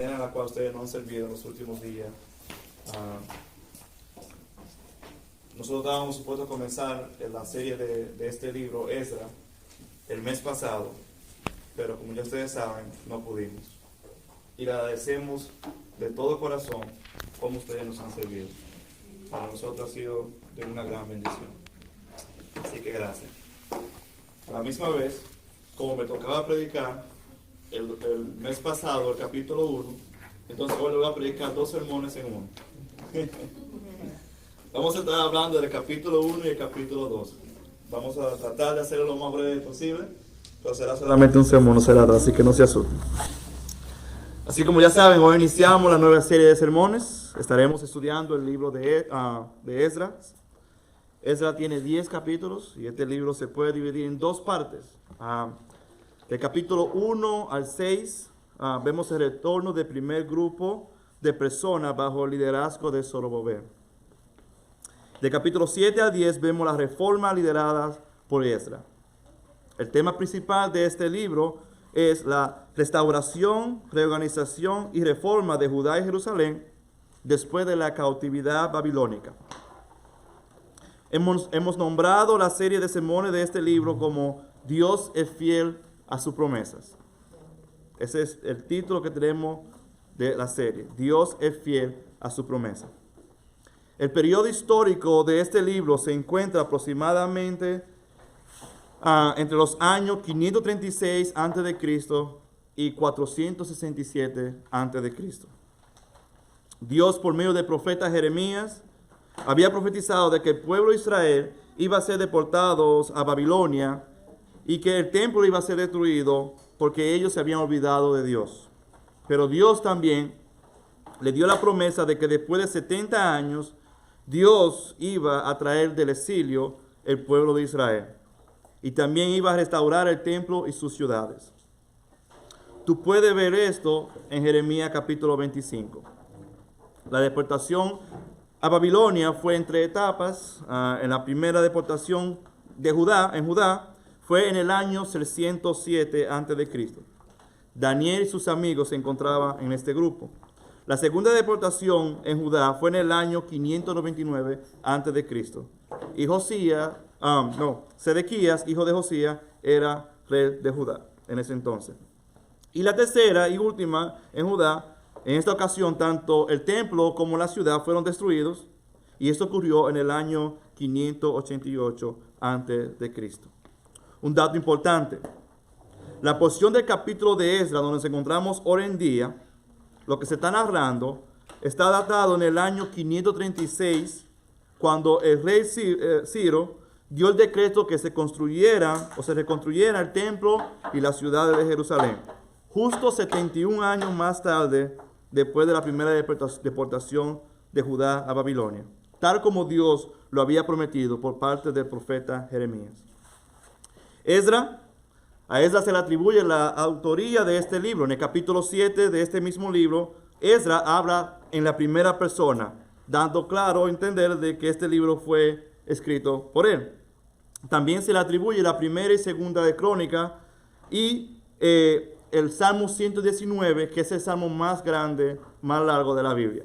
En la cual ustedes no han servido en los últimos días. Nosotros estábamos supuestos a comenzar la serie de este libro, Esdras, el mes pasado, pero como ya ustedes saben, no pudimos. Y le agradecemos de todo corazón cómo ustedes nos han servido. Para nosotros ha sido de una gran bendición. Así que gracias. A la misma vez, como me tocaba predicar el mes pasado, el capítulo 1, entonces hoy le voy a predicar 2 sermones en uno. Vamos a estar hablando del capítulo 1 y el capítulo 2. Vamos a tratar de hacerlo lo más breve posible, pero será solamente un sermón, no será, así que no se asusten. Así como ya saben, hoy iniciamos la nueva serie de sermones. Estaremos estudiando el libro de Esdras. Esdras tiene 10 capítulos y este libro se puede dividir en 2 partes. Del capítulo 1 al 6 vemos el retorno del primer grupo de personas bajo el liderazgo de Zorobabel. Del capítulo 7 al 10 vemos las reformas lideradas por Esdras. El tema principal de este libro es la restauración, reorganización y reforma de Judá y Jerusalén después de la cautividad babilónica. Hemos nombrado la serie de sermones de este libro como Dios es fiel a sus promesas. Ese es el título que tenemos de la serie. Dios es fiel a sus promesas. El periodo histórico de este libro se encuentra aproximadamente entre los años 536 a.C. y 467 a.C. Dios, por medio del profeta Jeremías, había profetizado de que el pueblo de Israel iba a ser deportado a Babilonia y que el templo iba a ser destruido porque ellos se habían olvidado de Dios. Pero Dios también le dio la promesa de que después de 70 años Dios iba a traer del exilio el pueblo de Israel y también iba a restaurar el templo y sus ciudades. Tú puedes ver esto en Jeremías capítulo 25. La deportación a Babilonia fue en 3 etapas. En la primera deportación en Judá, fue en el año 607 a.C. Daniel y sus amigos se encontraban en este grupo. La segunda deportación en Judá fue en el año 599 a.C. Y Sedequías, hijo de Josías, era rey de Judá en ese entonces. Y la tercera y última en Judá, en esta ocasión tanto el templo como la ciudad fueron destruidos, y esto ocurrió en el año 588 a.C. Un dato importante: la porción del capítulo de Esdras donde nos encontramos hoy en día, lo que se está narrando, está datado en el año 536, cuando el rey Ciro dio el decreto que se construyera o se reconstruyera el templo y la ciudad de Jerusalén, justo 71 años más tarde, después de la primera deportación de Judá a Babilonia, tal como Dios lo había prometido por parte del profeta Jeremías. A Esdras se le atribuye la autoría de este libro. En el capítulo 7 de este mismo libro, Esdras habla en la primera persona, dando claro a entender de que este libro fue escrito por él. También se le atribuye la primera y segunda de Crónicas y el Salmo 119, que es el salmo más grande, más largo de la Biblia.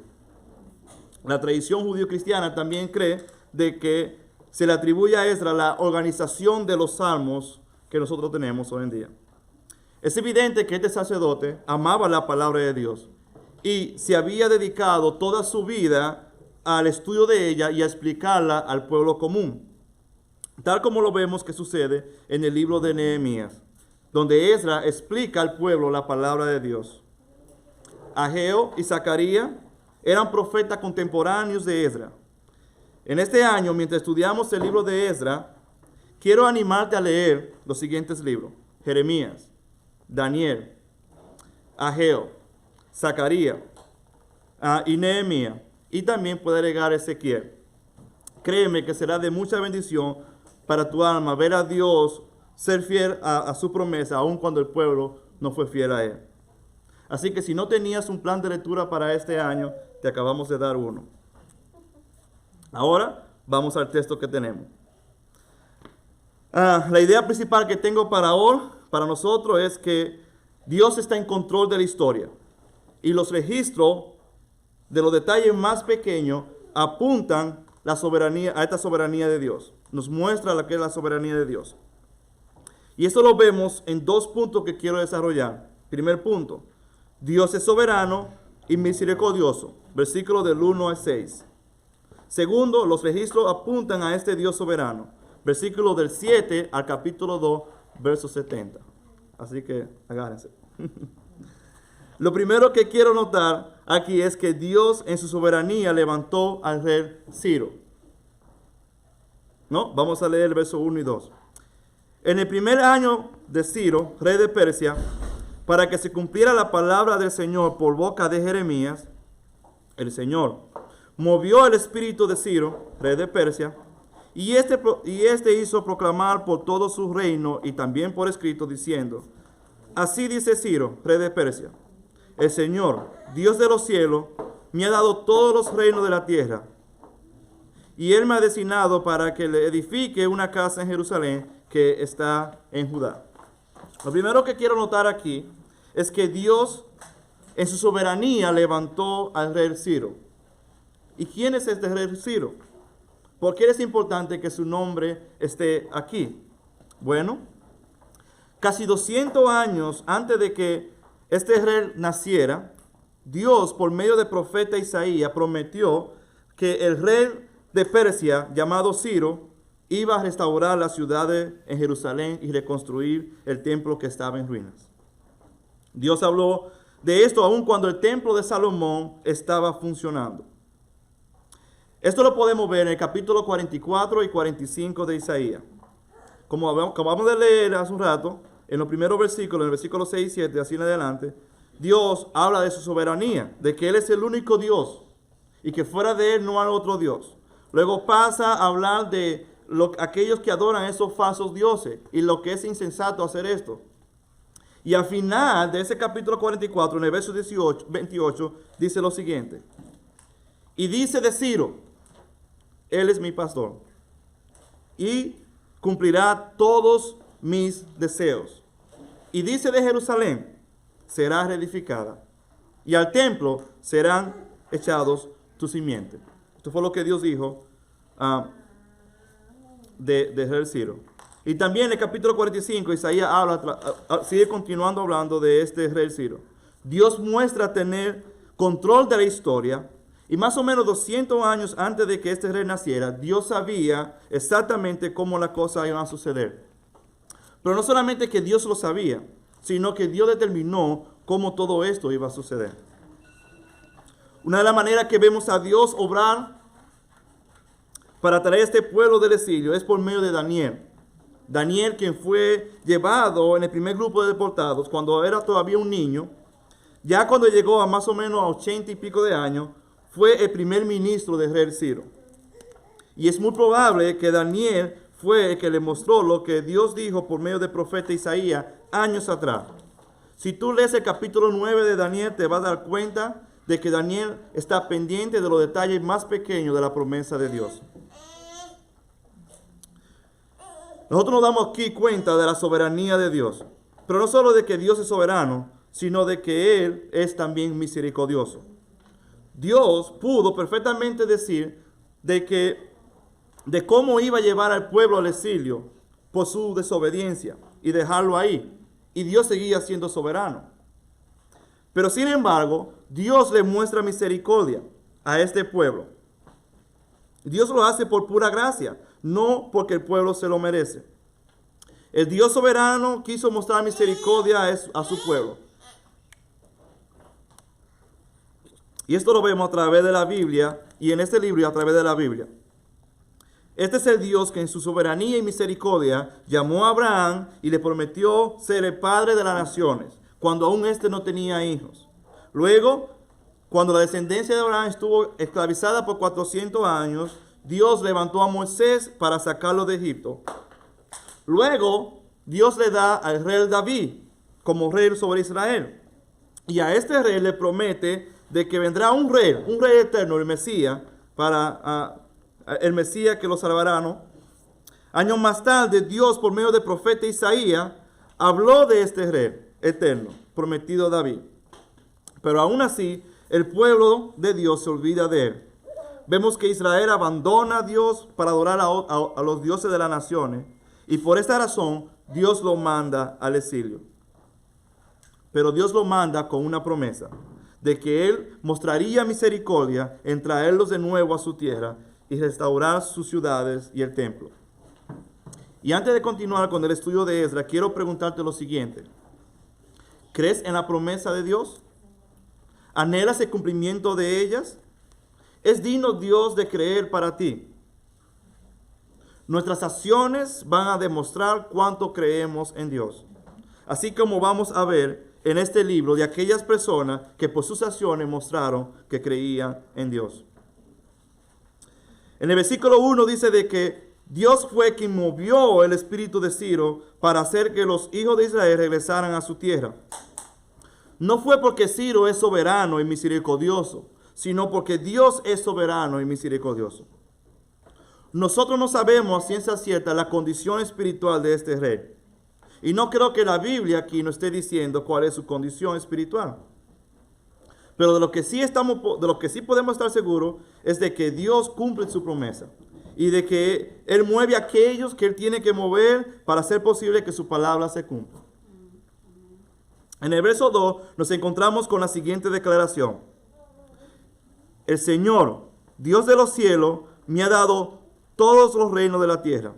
La tradición judío-cristiana también cree de que se le atribuye a Esdras la organización de los salmos que nosotros tenemos hoy en día. Es evidente que este sacerdote amaba la palabra de Dios y se había dedicado toda su vida al estudio de ella y a explicarla al pueblo común, tal como lo vemos que sucede en el libro de Nehemías, donde Esdras explica al pueblo la palabra de Dios. Ageo y Zacarías eran profetas contemporáneos de Esdras. En este año, mientras estudiamos el libro de Esdras, quiero animarte a leer los siguientes libros: Jeremías, Daniel, Ageo, Zacarías y Nehemías, y también puede agregar Ezequiel. Créeme que será de mucha bendición para tu alma ver a Dios ser fiel a su promesa, aun cuando el pueblo no fue fiel a él. Así que si no tenías un plan de lectura para este año, te acabamos de dar uno. Ahora vamos al texto que tenemos. La idea principal que tengo para hoy, para nosotros, es que Dios está en control de la historia. y los registros de los detalles más pequeños apuntan a esta soberanía de Dios. Nos muestra lo que es la soberanía de Dios. Y esto lo vemos en dos puntos que quiero desarrollar. Primer punto, Dios es soberano y misericordioso. Versículo del 1 al 6. Segundo, los registros apuntan a este Dios soberano. Versículo del 7 al capítulo 2, verso 70. Así que agárrense. Lo primero que quiero notar aquí es que Dios en su soberanía levantó al rey Ciro. ¿No? Vamos a leer el verso 1 y 2. En el primer año de Ciro, rey de Persia, para que se cumpliera la palabra del Señor por boca de Jeremías, el Señor movió el espíritu de Ciro, rey de Persia, y este hizo proclamar por todo su reino y también por escrito, diciendo: así dice Ciro, rey de Persia: el Señor, Dios de los cielos, me ha dado todos los reinos de la tierra, y Él me ha designado para que le edifique una casa en Jerusalén que está en Judá. Lo primero que quiero notar aquí es que Dios en su soberanía levantó al rey Ciro. ¿Y quién es este rey Ciro? ¿Por qué es importante que su nombre esté aquí? Bueno, casi 200 años antes de que este rey naciera, Dios, por medio del profeta Isaías, prometió que el rey de Persia, llamado Ciro, iba a restaurar las ciudades en Jerusalén y reconstruir el templo que estaba en ruinas. Dios habló de esto aun cuando el templo de Salomón estaba funcionando. Esto lo podemos ver en el capítulo 44 y 45 de Isaías. Como acabamos de leer hace un rato, en los primeros versículos, en el versículo 6 y 7, así en adelante, Dios habla de su soberanía, de que Él es el único Dios y que fuera de Él no hay otro Dios. Luego pasa a hablar de aquellos que adoran esos falsos dioses y lo que es insensato hacer esto. Y al final de ese capítulo 44, en el verso 28, dice lo siguiente: y dice de Ciro: Él es mi pastor y cumplirá todos mis deseos. Y dice de Jerusalén: será reedificada, y al templo serán echados tus simientes. Esto fue lo que Dios dijo de rey Ciro. Y también en el capítulo 45, Isaías sigue continuando hablando de este rey Ciro. Dios muestra tener control de la historia. Y más o menos 200 años antes de que este rey naciera, Dios sabía exactamente cómo las cosas iban a suceder. Pero no solamente que Dios lo sabía, sino que Dios determinó cómo todo esto iba a suceder. Una de las maneras que vemos a Dios obrar para traer a este pueblo del exilio es por medio de Daniel. Daniel, quien fue llevado en el primer grupo de deportados cuando era todavía un niño, ya cuando llegó a más o menos a 80 y pico de años, fue el primer ministro del rey Ciro. Y es muy probable que Daniel fue el que le mostró lo que Dios dijo por medio del profeta Isaías años atrás. Si tú lees el capítulo 9 de Daniel, te vas a dar cuenta de que Daniel está pendiente de los detalles más pequeños de la promesa de Dios. Nosotros nos damos aquí cuenta de la soberanía de Dios, pero no solo de que Dios es soberano, sino de que Él es también misericordioso. Dios pudo perfectamente decir de cómo iba a llevar al pueblo al exilio por su desobediencia y dejarlo ahí. Y Dios seguía siendo soberano. Pero sin embargo, Dios le muestra misericordia a este pueblo. Dios lo hace por pura gracia, no porque el pueblo se lo merece. El Dios soberano quiso mostrar misericordia a su pueblo. Y esto lo vemos a través de la Biblia y en este libro y a través de la Biblia. Este es el Dios que en su soberanía y misericordia llamó a Abraham y le prometió ser el padre de las naciones, cuando aún éste no tenía hijos. Luego, cuando la descendencia de Abraham estuvo esclavizada por 400 años, Dios levantó a Moisés para sacarlo de Egipto. Luego, Dios le da al rey David como rey sobre Israel. Y a este rey le promete de que vendrá un rey eterno, el Mesías, el Mesías que lo salvará, ¿no? Años más tarde, Dios, por medio del profeta Isaías, habló de este rey eterno, prometido a David. Pero aún así, el pueblo de Dios se olvida de él. Vemos que Israel abandona a Dios para adorar a los dioses de las naciones. Y por esta razón, Dios lo manda al exilio. Pero Dios lo manda con una promesa de que Él mostraría misericordia en traerlos de nuevo a su tierra y restaurar sus ciudades y el templo. Y antes de continuar con el estudio de Esdras, quiero preguntarte lo siguiente. ¿Crees en la promesa de Dios? ¿Anhelas el cumplimiento de ellas? ¿Es digno Dios de creer para ti? Nuestras acciones van a demostrar cuánto creemos en Dios. Así como vamos a ver en este libro de aquellas personas que por sus acciones mostraron que creían en Dios. En el versículo 1 dice de que Dios fue quien movió el espíritu de Ciro para hacer que los hijos de Israel regresaran a su tierra. No fue porque Ciro es soberano y misericordioso, sino porque Dios es soberano y misericordioso. Nosotros no sabemos a ciencia cierta la condición espiritual de este rey. Y no creo que la Biblia aquí nos esté diciendo cuál es su condición espiritual. Pero de lo que sí podemos estar seguros es de que Dios cumple su promesa. Y de que Él mueve a aquellos que Él tiene que mover para hacer posible que su palabra se cumpla. En el verso 2 nos encontramos con la siguiente declaración. El Señor, Dios de los cielos, me ha dado todos los reinos de la tierra.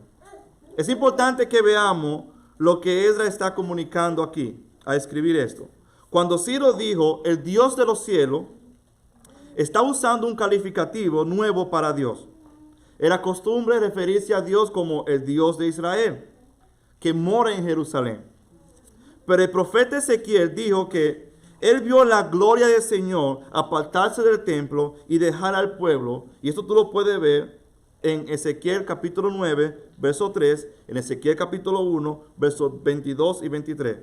Es importante que veamos lo que Esdras está comunicando aquí, a escribir esto. Cuando Ciro dijo, el Dios de los cielos, está usando un calificativo nuevo para Dios. Era costumbre referirse a Dios como el Dios de Israel, que mora en Jerusalén. Pero el profeta Ezequiel dijo que él vio la gloria del Señor apartarse del templo y dejar al pueblo. Y esto tú lo puedes ver en Ezequiel capítulo 9, verso 3, en Ezequiel capítulo 1, versos 22 y 23.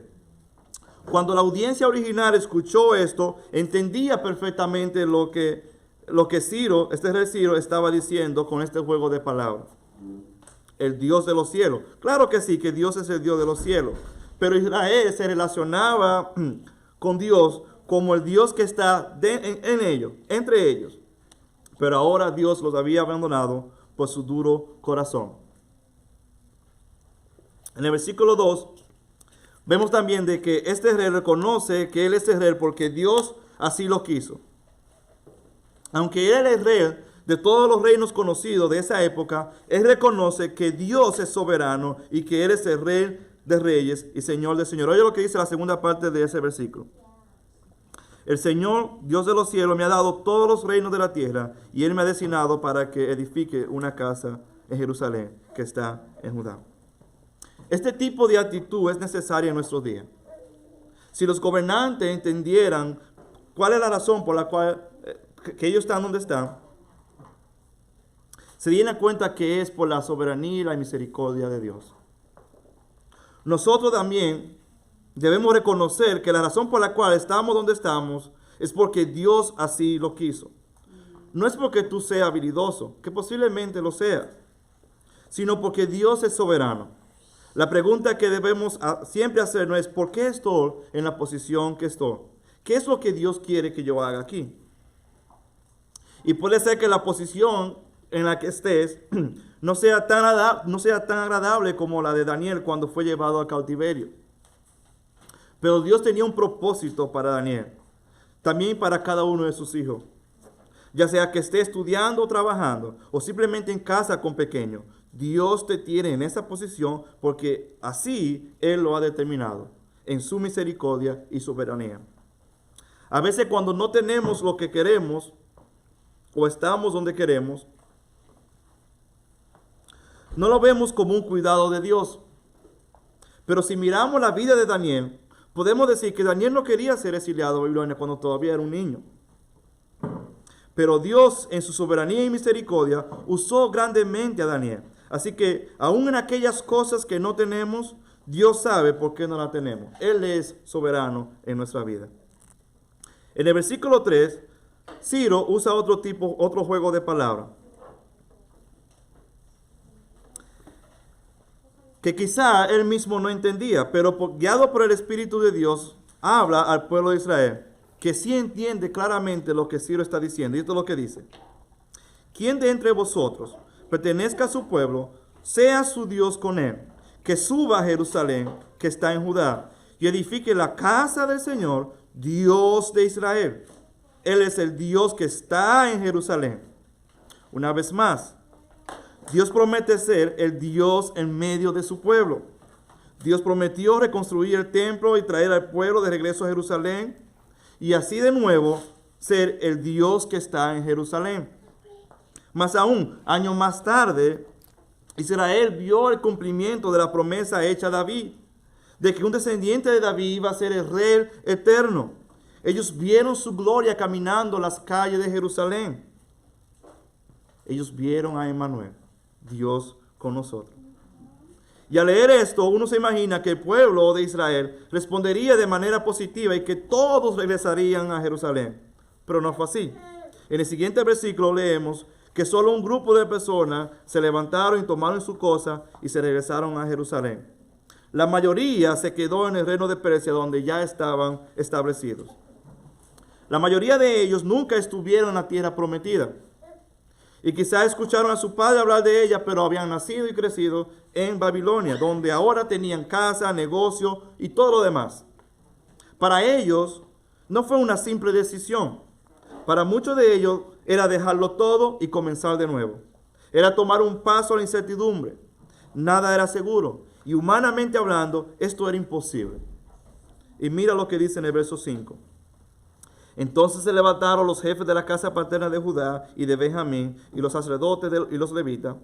Cuando la audiencia original escuchó esto, entendía perfectamente lo que Ciro, este rey Ciro, estaba diciendo con este juego de palabras. El Dios de los cielos. Claro que sí, que Dios es el Dios de los cielos. Pero Israel se relacionaba con Dios como el Dios que está en ellos, entre ellos. Pero ahora Dios los había abandonado por su duro corazón. En el versículo 2 vemos también de que este rey reconoce que él es el rey porque Dios así lo quiso. Aunque él es el rey de todos los reinos conocidos de esa época, él reconoce que Dios es soberano y que él es el rey de reyes y Señor de señores. Oye lo que dice la segunda parte de ese versículo. El Señor, Dios de los cielos, me ha dado todos los reinos de la tierra y Él me ha designado para que edifique una casa en Jerusalén que está en Judá. Este tipo de actitud es necesaria en nuestros días. Si los gobernantes entendieran cuál es la razón por la cual que ellos están donde están, se dieran cuenta que es por la soberanía y la misericordia de Dios. Nosotros también debemos reconocer que la razón por la cual estamos donde estamos es porque Dios así lo quiso. No es porque tú seas habilidoso, que posiblemente lo seas, sino porque Dios es soberano. La pregunta que debemos siempre hacernos es ¿por qué estoy en la posición que estoy? ¿Qué es lo que Dios quiere que yo haga aquí? Y puede ser que la posición en la que estés no sea tan agradable como la de Daniel cuando fue llevado al cautiverio. Pero Dios tenía un propósito para Daniel, también para cada uno de sus hijos. Ya sea que esté estudiando o trabajando, o simplemente en casa con pequeños, Dios te tiene en esa posición porque así Él lo ha determinado, en su misericordia y soberanía. A veces cuando no tenemos lo que queremos, o estamos donde queremos, no lo vemos como un cuidado de Dios. Pero si miramos la vida de Daniel, podemos decir que Daniel no quería ser exiliado a Babilonia cuando todavía era un niño. Pero Dios, en su soberanía y misericordia, usó grandemente a Daniel. Así que, aún en aquellas cosas que no tenemos, Dios sabe por qué no las tenemos. Él es soberano en nuestra vida. En el versículo 3, Ciro usa otro juego de palabras, que quizá él mismo no entendía, pero guiado por el Espíritu de Dios, habla al pueblo de Israel que sí entiende claramente lo que Ciro está diciendo. Y esto es lo que dice. ¿Quién de entre vosotros pertenezca a su pueblo, sea su Dios con él, que suba a Jerusalén, que está en Judá, y edifique la casa del Señor, Dios de Israel? Él es el Dios que está en Jerusalén. Una vez más, Dios promete ser el Dios en medio de su pueblo. Dios prometió reconstruir el templo y traer al pueblo de regreso a Jerusalén, y así de nuevo ser el Dios que está en Jerusalén. Más aún, años más tarde, Israel vio el cumplimiento de la promesa hecha a David, de que un descendiente de David iba a ser el rey eterno. Ellos vieron su gloria caminando las calles de Jerusalén. Ellos vieron a Emmanuel, Dios con nosotros. Y al leer esto, uno se imagina que el pueblo de Israel respondería de manera positiva y que todos regresarían a Jerusalén. Pero no fue así. En el siguiente versículo leemos que solo un grupo de personas se levantaron y tomaron sus cosas y se regresaron a Jerusalén. La mayoría se quedó en el reino de Persia, donde ya estaban establecidos. La mayoría de ellos nunca estuvieron en la tierra prometida. Y quizás escucharon a su padre hablar de ella, pero habían nacido y crecido en Babilonia, donde ahora tenían casa, negocio y todo lo demás. Para ellos no fue una simple decisión. Para muchos de ellos era dejarlo todo y comenzar de nuevo. Era tomar un paso a la incertidumbre. Nada era seguro. Y humanamente hablando, esto era imposible. Y mira lo que dice en el verso 5. Entonces se levantaron los jefes de la casa paterna de Judá y de Benjamín, y los sacerdotes y los levitas,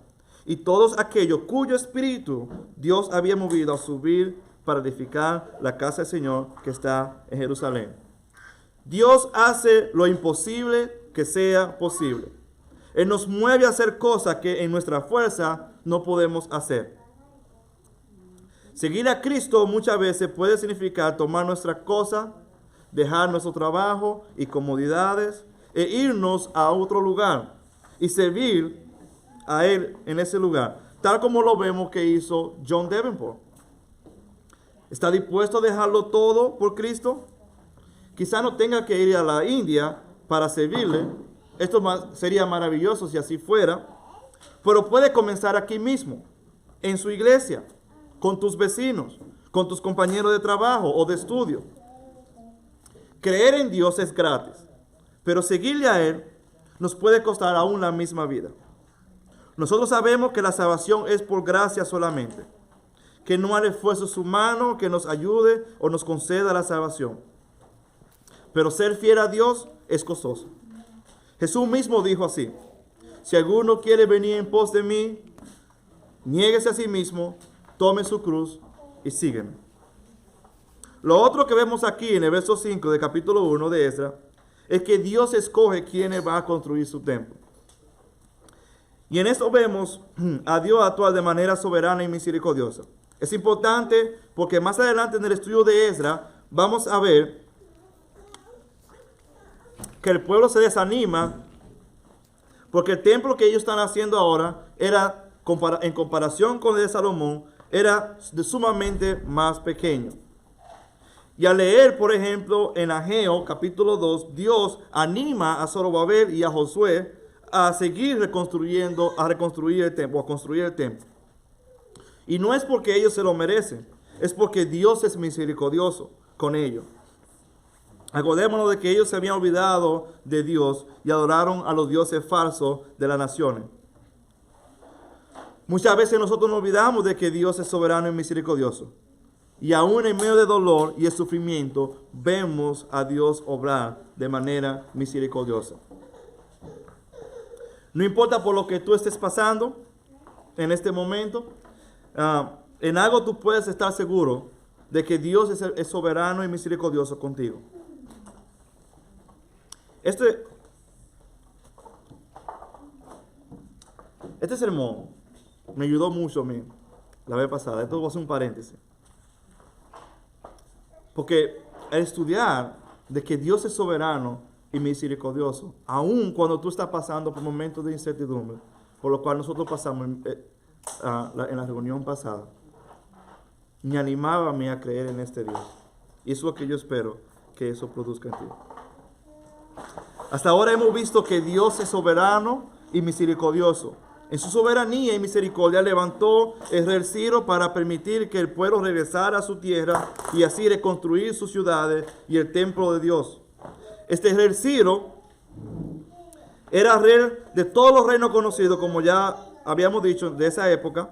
y todos aquellos cuyo espíritu Dios había movido a subir para edificar la casa del Señor que está en Jerusalén. Dios hace lo imposible que sea posible. Él nos mueve a hacer cosas que en nuestra fuerza no podemos hacer. Seguir a Cristo muchas veces puede significar tomar nuestras cosas, dejar nuestro trabajo y comodidades e irnos a otro lugar y servir a Él en ese lugar, tal como lo vemos que hizo John Davenport. ¿Está dispuesto a dejarlo todo por Cristo? Quizá no tenga que ir a la India para servirle. Esto sería maravilloso si así fuera, pero puede comenzar aquí mismo, en su iglesia, con tus vecinos, con tus compañeros de trabajo o de estudio. Creer en Dios es gratis, pero seguirle a Él nos puede costar aún la misma vida. Nosotros sabemos que la salvación es por gracia solamente, que no hay esfuerzos humanos que nos ayude o nos conceda la salvación. Pero ser fiel a Dios es costoso. Jesús mismo dijo así: si alguno quiere venir en pos de mí, niéguese a sí mismo, tome su cruz y sígueme. Lo otro que vemos aquí en el verso 5 del capítulo 1 de Esdras es que Dios escoge quiénes va a construir su templo. Y en esto vemos a Dios actuar de manera soberana y misericordiosa. Es importante porque más adelante en el estudio de Esdras vamos a ver que el pueblo se desanima porque el templo que ellos están haciendo ahora era, en comparación con el de Salomón, era sumamente más pequeño. Y al leer, por ejemplo, en Ageo, capítulo 2, Dios anima a Zorobabel y a Josué a seguir a reconstruir el templo, a construir el templo. Y no es porque ellos se lo merecen, es porque Dios es misericordioso con ellos. Acordémonos de que ellos se habían olvidado de Dios y adoraron a los dioses falsos de las naciones. Muchas veces nosotros nos olvidamos de que Dios es soberano y misericordioso. Y aún en medio de dolor y de sufrimiento, vemos a Dios obrar de manera misericordiosa. No importa por lo que tú estés pasando en este momento, en algo tú puedes estar seguro de que Dios es soberano y misericordioso contigo. Este sermón me ayudó mucho a mí la vez pasada. Esto voy a hacer un paréntesis. Porque al estudiar de que Dios es soberano y misericordioso, aun cuando tú estás pasando por momentos de incertidumbre, por lo cual nosotros pasamos en la reunión pasada, me animaba a mí a creer en este Dios. Y eso es lo que yo espero que eso produzca en ti. Hasta ahora hemos visto que Dios es soberano y misericordioso. En su soberanía y misericordia levantó el rey Ciro para permitir que el pueblo regresara a su tierra y así reconstruir sus ciudades y el templo de Dios. Este rey Ciro era rey de todos los reinos conocidos, como ya habíamos dicho, de esa época.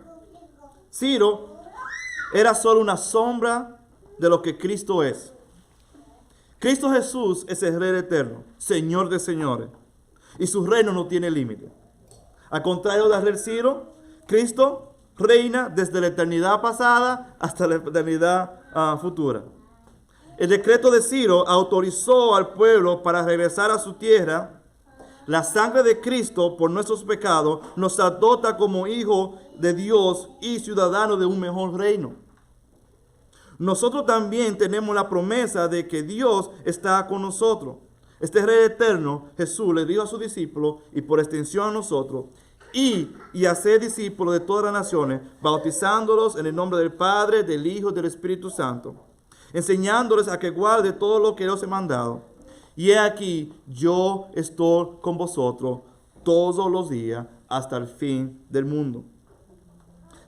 Ciro era solo una sombra de lo que Cristo es. Cristo Jesús es el Rey eterno, Señor de señores, y su reino no tiene límite. Al contrario del rey Ciro, Cristo reina desde la eternidad pasada hasta la eternidad futura. El decreto de Ciro autorizó al pueblo para regresar a su tierra. La sangre de Cristo por nuestros pecados nos adopta como hijos de Dios y ciudadanos de un mejor reino. Nosotros también tenemos la promesa de que Dios está con nosotros. Este Rey eterno, Jesús, le dijo a sus discípulos y por extensión a nosotros, y hacer discípulos de todas las naciones, bautizándolos en el nombre del Padre, del Hijo y del Espíritu Santo, enseñándoles a que guarde todo lo que os he mandado. Y he aquí, yo estoy con vosotros todos los días hasta el fin del mundo.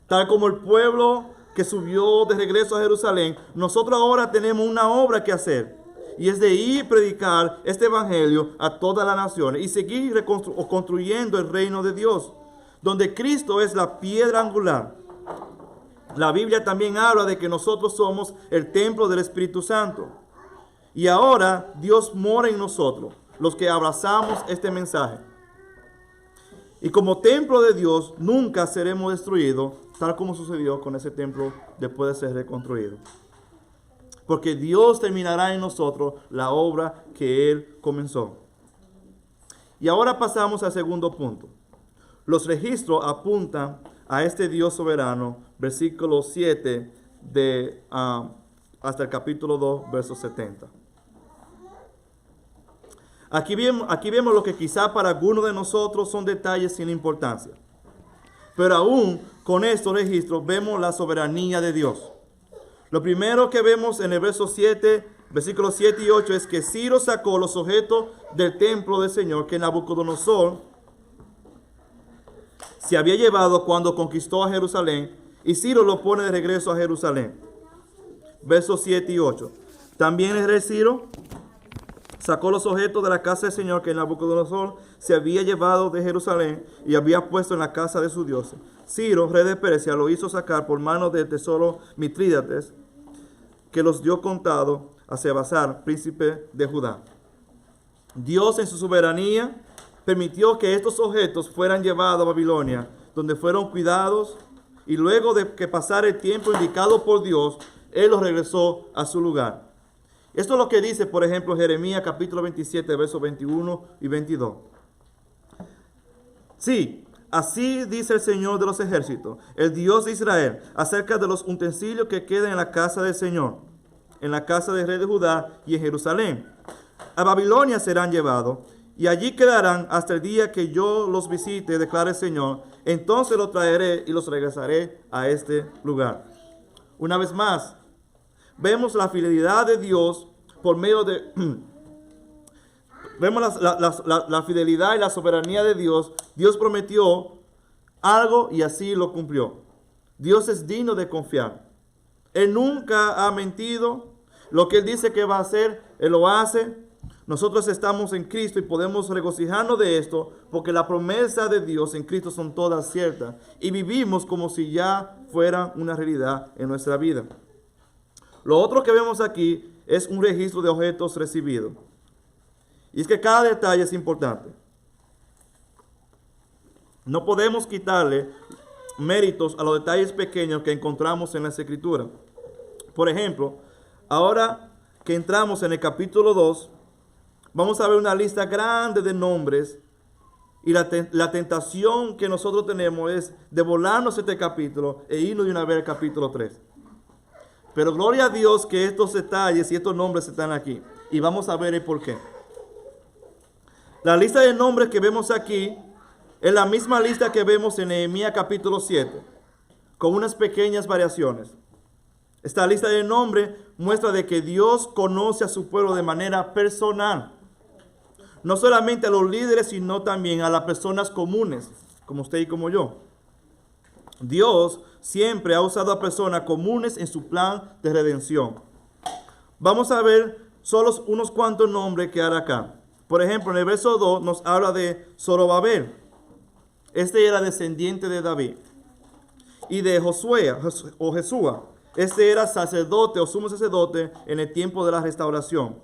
Tal como el pueblo que subió de regreso a Jerusalén, nosotros ahora tenemos una obra que hacer. Y es de ir y predicar este evangelio a todas las naciones y seguir construyendo el reino de Dios, donde Cristo es la piedra angular. La Biblia también habla de que nosotros somos el templo del Espíritu Santo. Y ahora Dios mora en nosotros, los que abrazamos este mensaje. Y como templo de Dios nunca seremos destruidos, tal como sucedió con ese templo después de ser reconstruido. Porque Dios terminará en nosotros la obra que Él comenzó. Y ahora pasamos al segundo punto. Los registros apuntan a este Dios soberano, versículo 7 hasta el capítulo 2, verso 70. Aquí vemos lo que quizá para algunos de nosotros son detalles sin importancia. Pero aún con estos registros vemos la soberanía de Dios. Lo primero que vemos en el verso 7, versículos 7 y 8 es que Ciro sacó los objetos del templo del Señor que Nabucodonosor se había llevado cuando conquistó a Jerusalén, y Ciro lo pone de regreso a Jerusalén. Versos 7 y 8. También el rey Ciro sacó los objetos de la casa del Señor que Nabucodonosor se había llevado de Jerusalén y había puesto en la casa de sus dioses. Ciro, rey de Persia, lo hizo sacar por mano del tesoro Mitrídates, que los dio contado a Sebasar, príncipe de Judá. Dios en su soberanía permitió que estos objetos fueran llevados a Babilonia, donde fueron cuidados, y luego de que pasara el tiempo indicado por Dios, Él los regresó a su lugar. Esto es lo que dice, por ejemplo, Jeremías capítulo 27, versos 21 y 22. Sí, así dice el Señor de los ejércitos, el Dios de Israel, acerca de los utensilios que quedan en la casa del Señor, en la casa del rey de Judá y en Jerusalén. A Babilonia serán llevados, y allí quedarán hasta el día que yo los visite, declara el Señor. Entonces los traeré y los regresaré a este lugar. Una vez más, vemos la fidelidad de Dios por medio de... vemos la fidelidad y la soberanía de Dios. Dios prometió algo y así lo cumplió. Dios es digno de confiar. Él nunca ha mentido. Lo que Él dice que va a hacer, Él lo hace. Nosotros estamos en Cristo y podemos regocijarnos de esto porque las promesas de Dios en Cristo son todas ciertas. Y vivimos como si ya fueran una realidad en nuestra vida. Lo otro que vemos aquí es un registro de objetos recibidos. Y es que cada detalle es importante. No podemos quitarle méritos a los detalles pequeños que encontramos en las Escrituras. Por ejemplo, ahora que entramos en el capítulo 2, vamos a ver una lista grande de nombres. Y la tentación que nosotros tenemos es de volarnos este capítulo e irnos de una vez al capítulo 3. Pero gloria a Dios que estos detalles y estos nombres están aquí. Y vamos a ver el por qué. La lista de nombres que vemos aquí es la misma lista que vemos en Nehemías capítulo 7, con unas pequeñas variaciones. Esta lista de nombres muestra de que Dios conoce a su pueblo de manera personal. no solamente a los líderes, sino también a las personas comunes, como usted y como yo. Dios siempre ha usado a personas comunes en su plan de redención. Vamos a ver solo unos cuantos nombres que hay acá. Por ejemplo, en el verso 2 nos habla de Zorobabel. Este era descendiente de David. Y de Josué o Jesúa. Este era sacerdote o sumo sacerdote en el tiempo de la restauración.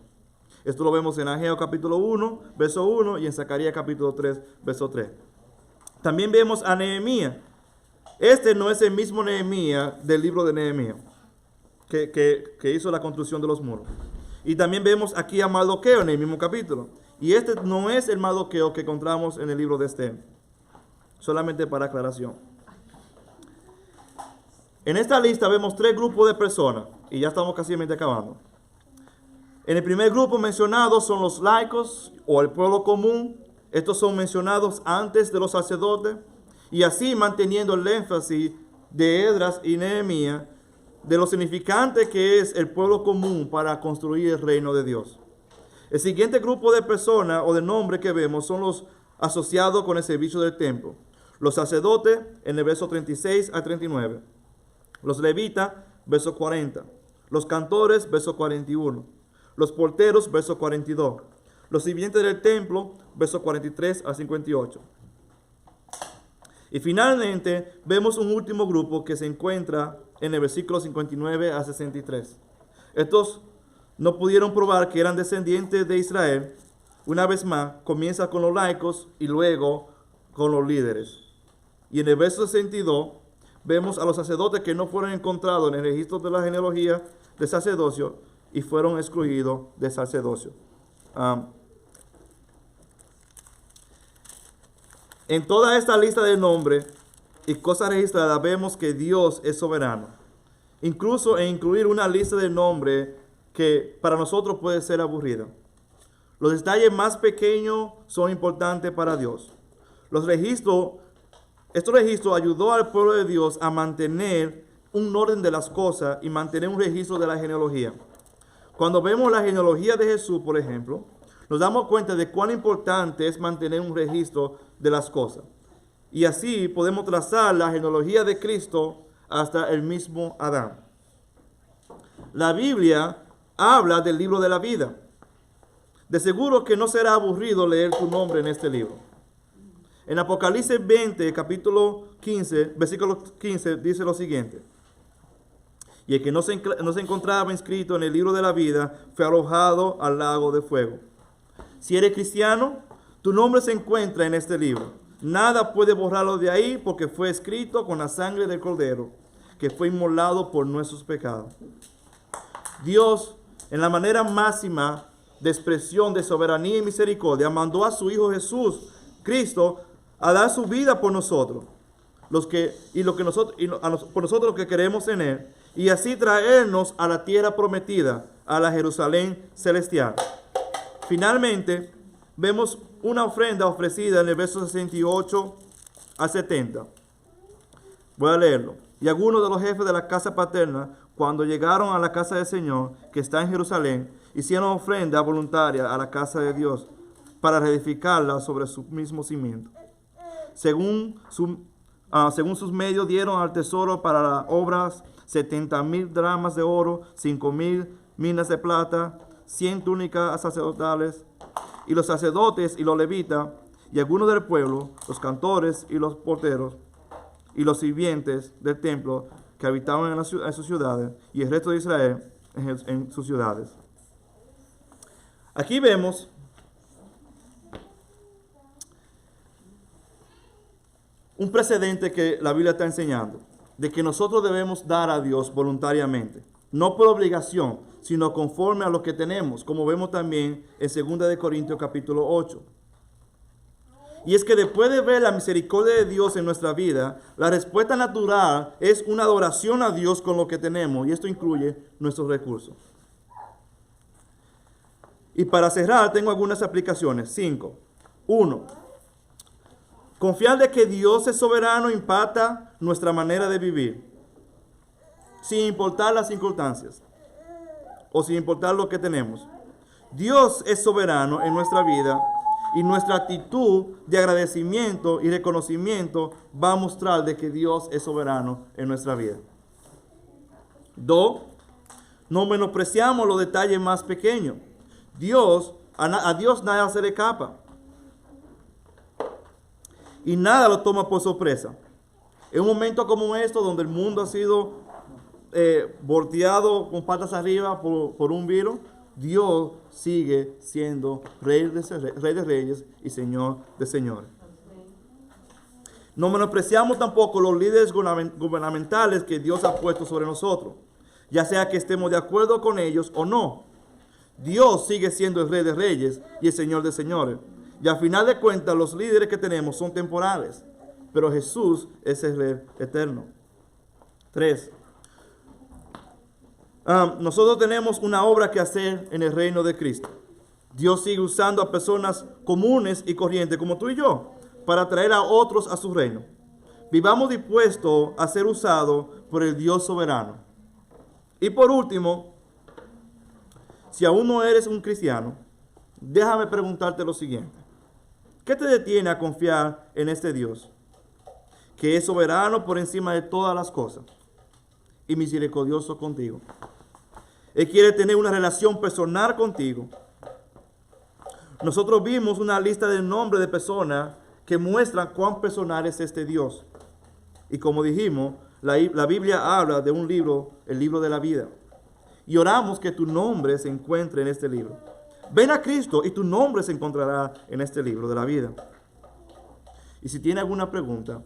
Esto lo vemos en Ageo capítulo 1, verso 1 y en Zacarías capítulo 3, verso 3. También vemos a Nehemías. Este no es el mismo Nehemías del libro de Nehemías, que hizo la construcción de los muros. Y también vemos aquí a Mardoqueo en el mismo capítulo. Y este no es el Mardoqueo que encontramos en el libro de Esther. Solamente para aclaración. En esta lista vemos 3 grupos de personas. Y ya estamos casi acabando. En el primer grupo mencionado son los laicos o el pueblo común. Estos son mencionados antes de los sacerdotes. Y así manteniendo el énfasis de Esdras y Nehemías de lo significante que es el pueblo común para construir el reino de Dios. El siguiente grupo de personas o de nombres que vemos son los asociados con el servicio del templo. Los sacerdotes en el verso 36 al 39. Los levitas, verso 40. Los cantores, verso 41. Los porteros, verso 42. Los sirvientes del templo, verso 43 al 58. Y finalmente vemos un último grupo que se encuentra en el versículo 59 a 63. Estos no pudieron probar que eran descendientes de Israel. Una vez más, comienza con los laicos y luego con los líderes. Y en el verso 62 vemos a los sacerdotes que no fueron encontrados en el registro de la genealogía de sacerdocio y fueron excluidos del sacerdocio. En toda esta lista de nombres y cosas registradas vemos que Dios es soberano. Incluso en incluir una lista de nombres que para nosotros puede ser aburrida. Los detalles más pequeños son importantes para Dios. Estos registros ayudó al pueblo de Dios a mantener un orden de las cosas y mantener un registro de la genealogía. Cuando vemos la genealogía de Jesús, por ejemplo, nos damos cuenta de cuán importante es mantener un registro de las cosas. Y así podemos trazar la genealogía de Cristo hasta el mismo Adán. La Biblia habla del libro de la vida. De seguro que no será aburrido leer tu nombre en este libro. En Apocalipsis 20, capítulo 15, versículo 15, dice lo siguiente. Y el que no se encontraba inscrito en el libro de la vida fue arrojado al lago de fuego. Si eres cristiano, tu nombre se encuentra en este libro. Nada puede borrarlo de ahí porque fue escrito con la sangre del Cordero, que fue inmolado por nuestros pecados. Dios, en la manera máxima de expresión de soberanía y misericordia, mandó a su Hijo Jesús, Cristo, a dar su vida por nosotros, por nosotros los que creemos en Él, y así traernos a la tierra prometida, a la Jerusalén celestial. Finalmente, vemos una ofrenda ofrecida en el verso 68 a 70. Voy a leerlo. Y algunos de los jefes de la casa paterna, cuando llegaron a la casa del Señor, que está en Jerusalén, hicieron ofrenda voluntaria a la casa de Dios para reedificarla sobre su mismo cimiento. Según sus medios dieron al tesoro para las obras 70,000 dracmas de oro, 5,000 minas de plata, 100 túnicas sacerdotales. Y los sacerdotes y los levitas y algunos del pueblo, los cantores y los porteros y los sirvientes del templo que habitaban en sus ciudades y el resto de Israel en sus ciudades. Aquí vemos un precedente que la Biblia está enseñando, de que nosotros debemos dar a Dios voluntariamente, no por obligación, sino conforme a lo que tenemos, como vemos también en 2 Corintios capítulo 8. Y es que después de ver la misericordia de Dios en nuestra vida, la respuesta natural es una adoración a Dios con lo que tenemos, y esto incluye nuestros recursos. Y para cerrar, tengo algunas aplicaciones. 5. 1. Confiar de que Dios es soberano impacta nuestra manera de vivir, sin importar las circunstancias o sin importar lo que tenemos. Dios es soberano en nuestra vida Y nuestra actitud de agradecimiento y reconocimiento va a mostrar de que Dios es soberano en nuestra vida. 2. No menospreciamos los detalles más pequeños. A Dios nada se le escapa. Y nada lo toma por sorpresa. En un momento como esto, donde el mundo ha sido volteado con patas arriba por un virus, Dios sigue siendo Rey de Reyes y Señor de Señores. No menospreciamos tampoco los líderes gubernamentales que Dios ha puesto sobre nosotros, ya sea que estemos de acuerdo con ellos o no. Dios sigue siendo el Rey de Reyes y el Señor de Señores. Y al final de cuentas, los líderes que tenemos son temporales, pero Jesús es el Rey eterno. 3. Nosotros tenemos una obra que hacer en el reino de Cristo. Dios sigue usando a personas comunes y corrientes como tú y yo para traer a otros a su reino. Vivamos dispuestos a ser usados por el Dios soberano. Y por último, si aún no eres un cristiano, déjame preguntarte lo siguiente. ¿Qué te detiene a confiar en este Dios, que es soberano por encima de todas las cosas y misericordioso contigo? Él quiere tener una relación personal contigo. Nosotros vimos una lista de nombres de personas que muestran cuán personal es este Dios. Y como dijimos, la Biblia habla de un libro, el libro de la vida. Y oramos que tu nombre se encuentre en este libro. Ven a Cristo y tu nombre se encontrará en este libro de la vida. Y si tiene alguna pregunta,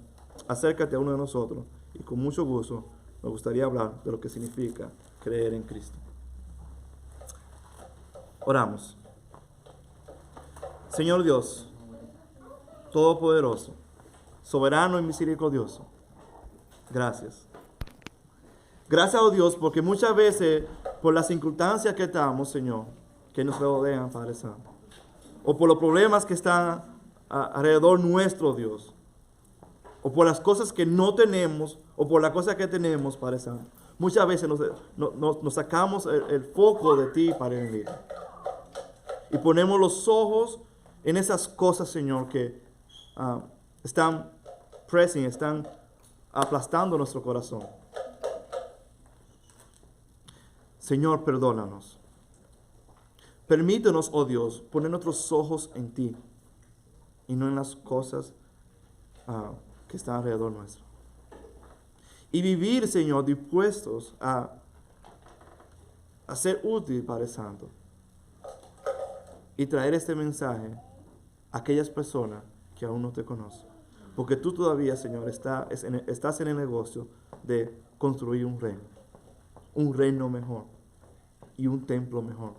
acércate a uno de nosotros y con mucho gusto me gustaría hablar de lo que significa creer en Cristo. Oramos. Señor Dios, Todopoderoso, soberano y misericordioso, gracias. Gracias, oh Dios, porque muchas veces por las circunstancias que estamos, Señor, que nos rodean, Padre Santo, o por los problemas que están alrededor nuestro, Dios, o por las cosas que no tenemos, o por las cosas que tenemos, Padre Santo, muchas veces nos sacamos el foco de ti, Padre bendito, y ponemos los ojos en esas cosas, Señor, que están aplastando nuestro corazón. Señor, perdónanos. Permítenos, oh Dios, poner nuestros ojos en ti y no en las cosas que están alrededor nuestro. Y vivir, Señor, dispuestos a ser útil, Padre Santo, y traer este mensaje a aquellas personas que aún no te conocen. Porque tú todavía, Señor, estás en el negocio de construir un reino mejor y un templo mejor.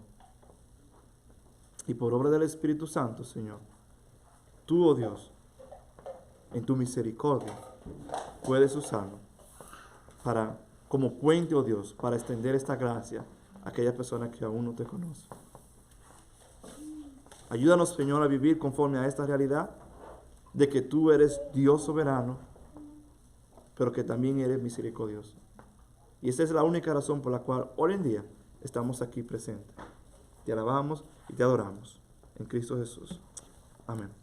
Y por obra del Espíritu Santo, Señor, tú, oh Dios, en tu misericordia, puedes usarlo como puente, oh Dios, para extender esta gracia a aquellas personas que aún no te conocen. Ayúdanos, Señor, a vivir conforme a esta realidad de que tú eres Dios soberano, pero que también eres misericordioso. Y esa es la única razón por la cual hoy en día estamos aquí presentes. Te alabamos y te adoramos. En Cristo Jesús. Amén.